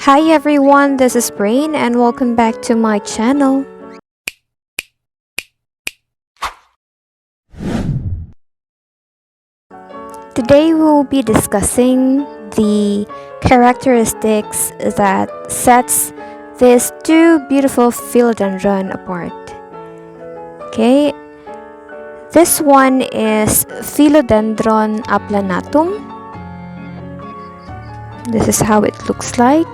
Hi everyone, this is Brain and welcome back to my channel. Today we will be discussing the characteristics that sets these two beautiful philodendron apart. Okay, this one is Philodendron Applanatum. This is how it looks like.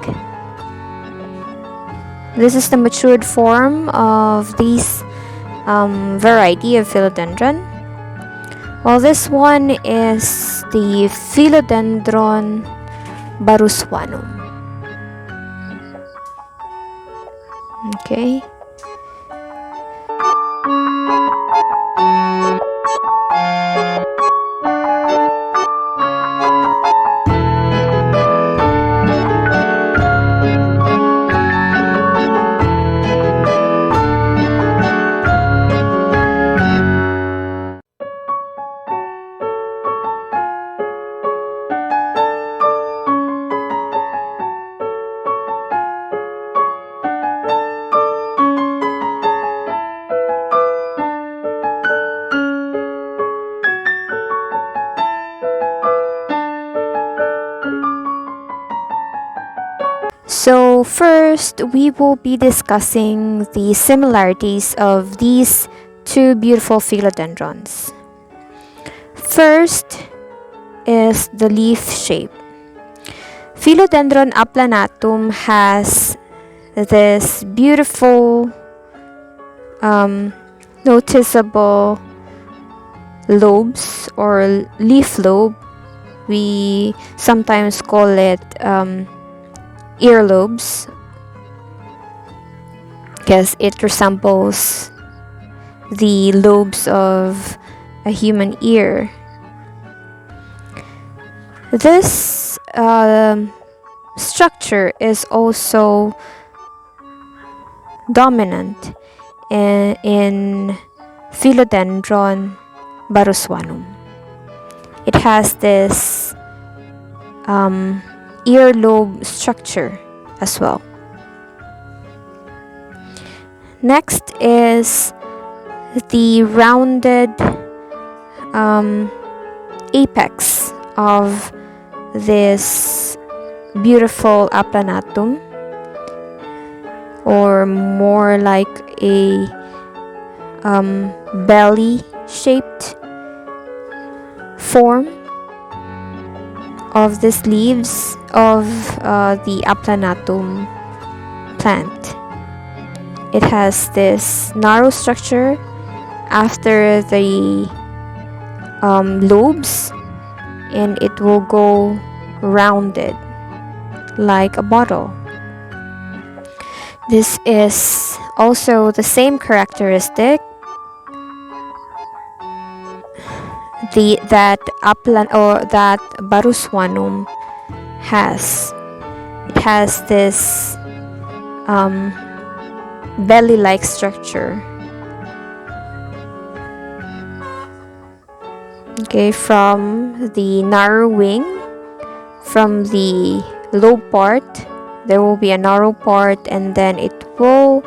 This is the matured form of this variety of philodendron. Well, this one is the Philodendron Barrosoanum. Okay. So first, we will be discussing the similarities of these two beautiful philodendrons. First is the leaf shape. Philodendron Applanatum has this beautiful, noticeable lobes or leaf lobe. We sometimes call it earlobes because it resembles the lobes of a human ear. This structure is also dominant in Philodendron Barrosoanum. It has this earlobe structure as well. Next is the rounded apex of this beautiful applanatum, or more like a belly shaped form of these leaves of the applanatum plant. It has this narrow structure after the lobes, and it will go rounded like a bottle. This is also the same characteristic that Barrosoanum has. It has this belly-like structure. Okay, from the narrow wing, from the low part, there will be a narrow part, and then it will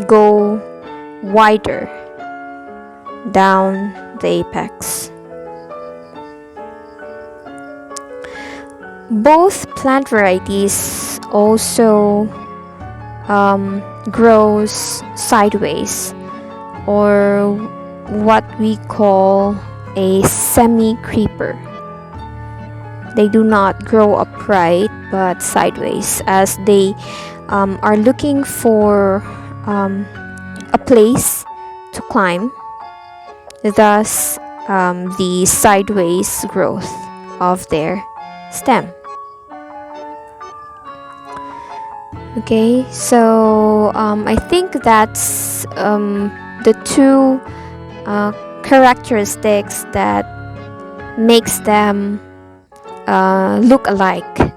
go wider down the apex. Both plant varieties also grows sideways, or what we call a semi-creeper. They do not grow upright but sideways, as they are looking for a place to climb. Thus, the sideways growth of their stem. Okay, so I think that's the two characteristics that makes them look alike.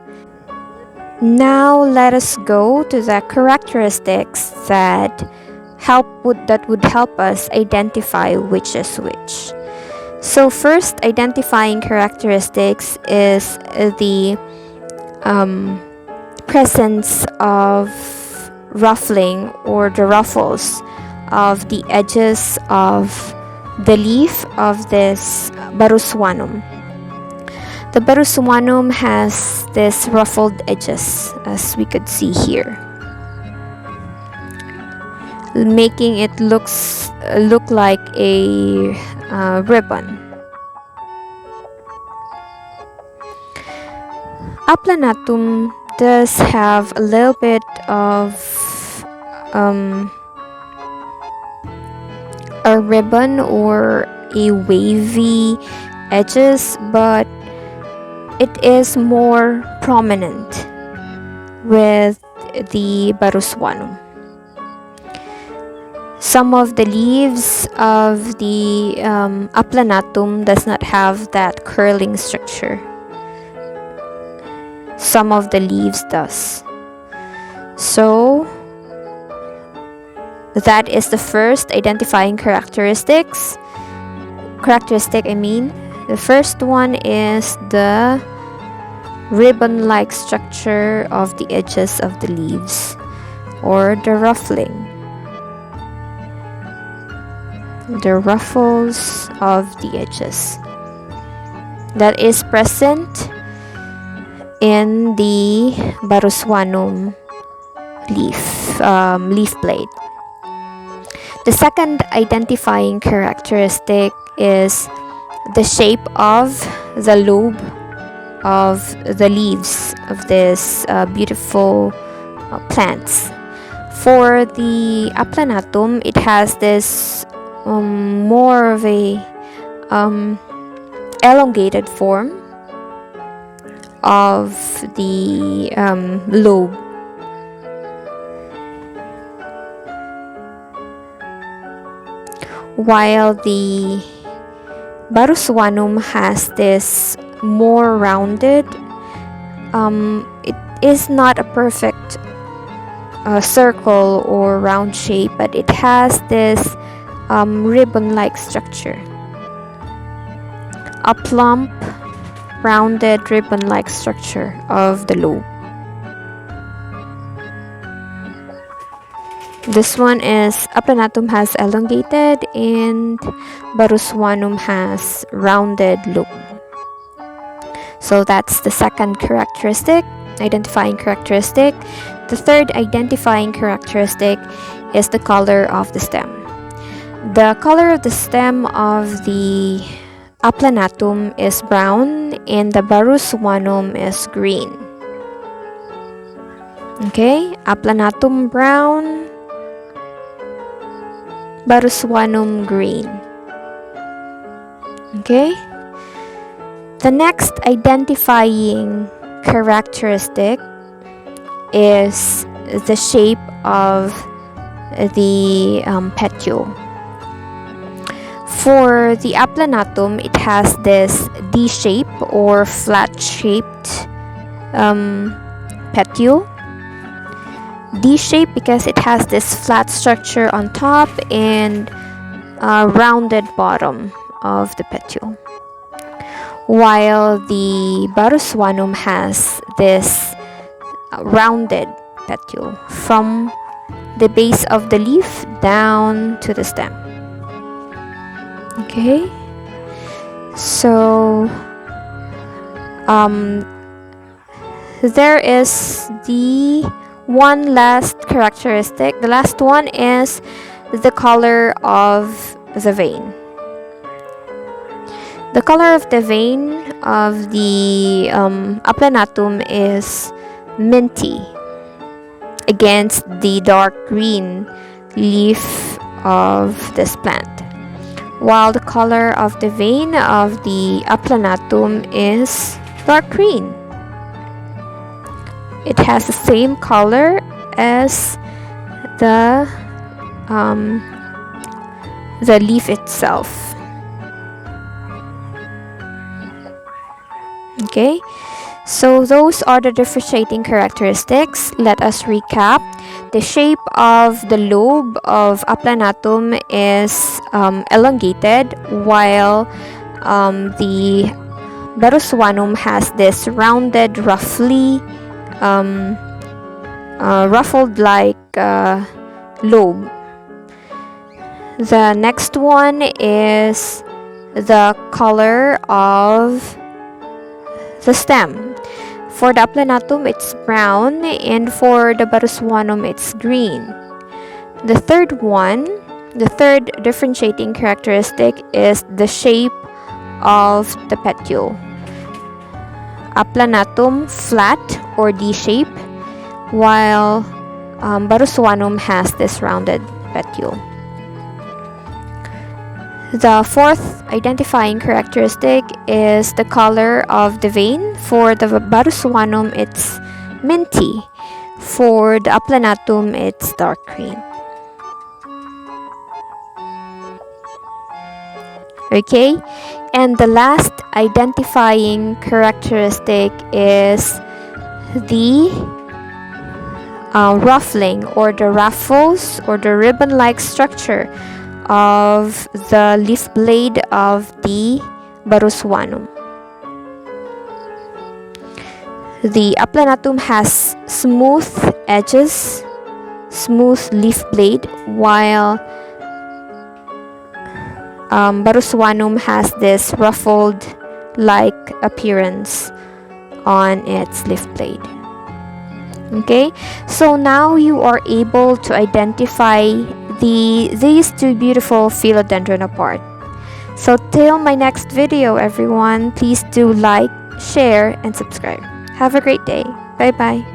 Now let us go to the characteristics that would help us identify which is which. So first, identifying characteristics is the presence of ruffling or the ruffles of the edges of the leaf of this Barrosoanum. The Barrosoanum has this ruffled edges, as we could see here, making it look like a ribbon. Applanatum does have a little bit of a ribbon or a wavy edges, but it is more prominent with the Barrosoanum. Some of the leaves of the Applanatum does not have that curling structure. Some of the leaves does. So that is the first identifying characteristic. The first one is the ribbon-like structure of the edges of the leaves, or the ruffling. The ruffles of the edges that is present in the Barrosoanum leaf blade. The second identifying characteristic is the shape of the lobe of the leaves of this beautiful plants. For the Applanatum, it has this more of a elongated form of the lobe, while the Barrosoanum has this more rounded. It is not a perfect circle or round shape, but it has this ribbon-like structure, a plump, rounded ribbon-like structure of the lobe. This one is Applanatum has elongated and Barrosoanum has rounded lobe. So that's the second identifying characteristic. The third identifying characteristic is the color of the stem. The color of the stem of the Applanatum is brown and the Barrosoanum is green. Okay, Applanatum brown, Barrosoanum green. Okay, the next identifying characteristic is the shape of the petiole. For the Applanatum, it has this D shape or flat shaped petiole. D shape because it has this flat structure on top and a rounded bottom of the petiole, while the Barrosoanum has this rounded petiole from the base of the leaf down to the stem. Okay, so there is the one last characteristic. The last one is the color of the vein. The color of the vein of the Applanatum is minty against the dark green leaf of this plant, while the color of the vein of the Applanatum is dark green. It has the same color as the leaf itself. Okay, so those are the differentiating characteristics. Let us recap. The shape of the lobe of Applanatum is elongated, while the Barrosoanum has this rounded, roughly ruffled like lobe. The next one is the color of the stem. For the Applanatum, it's brown, and for the Barrosoanum, it's green. The third differentiating characteristic is the shape of the petiole. Applanatum flat or D-shape, while Barrosoanum has this rounded petiole. The fourth identifying characteristic is the color of the vein. For the Barrosoanum, it's minty. For the Applanatum, it's dark green. Okay, and the last identifying characteristic is the ruffling or the ruffles or the ribbon-like structure of the leaf blade of the Barrosoanum. The Applanatum has smooth edges, smooth leaf blade, while Barrosoanum has this ruffled like appearance on its leaf blade. Okay, so now you are able to identify these two beautiful philodendron apart. So till my next video, everyone, please do like, share, and subscribe. Have a great day. Bye bye.